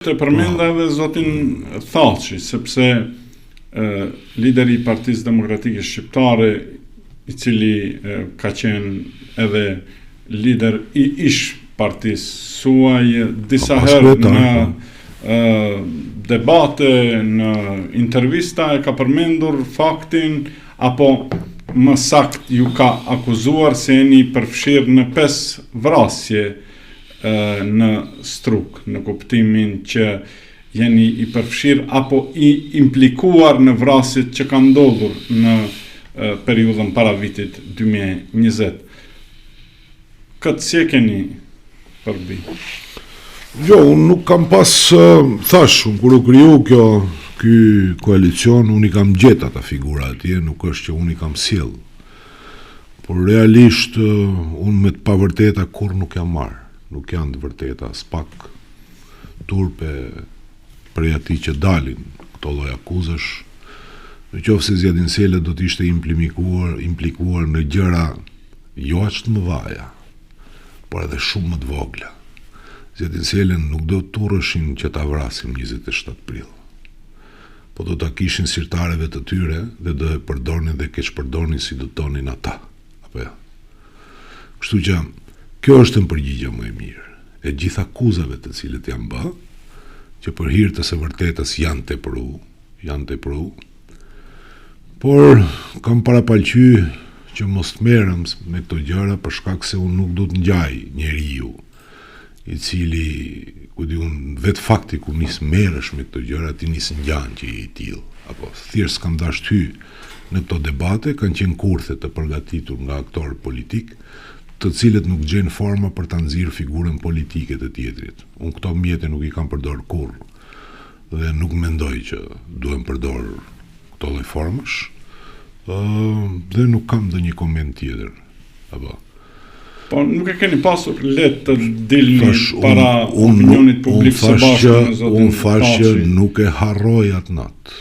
Të përmenda edhe zotin Thaçi, sepse lideri i Partisë Demokratike Shqiptare, i cili ka qenë edhe lider i ish partisë suaj, disa herë në debate, në intervista e ka përmendur faktin, apo më sakt ju ka akuzuar se jeni përfshirë në 5 vrasje në Struk, në kuptimin që jeni i përfshirë apo i implikuar në vrasjet që kanë ndodhur në periudhën para vitit 2020. Këtë si e keni përbi? Jo, unë nuk kam pas thash, unë kur u kriju ky koalicion, unë i kam gjetë ata figura atje, nuk është që unë i kam sjell. Por realisht unë me të pavërteta kur nuk jam marrë. Nuk janë të vërteta, s'pak turpe prej atij që dalin këto lloj akuzash. Në qoftë se Zjedin Sela do të ishte implikuar në gjëra jo aq të mëdha, por edhe shumë më të vogla. Zjedin Selën nuk do të turrëshin që ta vrasim 27 prill. Po do ta kishin sirtareve të tyre dhe do e përdornin dhe keq përdornin si do tonin ata. Apo ja. Kështu që kjo është në përgjigje më e mirë. E gjitha akuzave të cilët janë bë, që për hir të së vërtetës janë tepru, por kam parapalqy që mos të merrem me këto gjëra për shkak se unë nuk do të ngjaj njeriu i cili, ku di unë, vetë fakti ku nis merresh me këto gjëra, ti nis ngjan që i tillë. Apo thjesht kam dashur hy në këto debate, kanë qenë kurthe të përgatitur nga aktorë politik, të cilët nuk gjejnë forma për ta nxirr figurën politike të tjetrit. Unë këto mjete nuk i kam përdorur kurrë dhe nuk mendoj që duhem përdor këto lloj formash, dhe nuk kam ndonjë koment tjetër. Apo. Po nuk e keni pasur lehtë të dilni para opinionit publik së bashku me zotin Thaçi. Unë thash që nuk e harroj atë natë.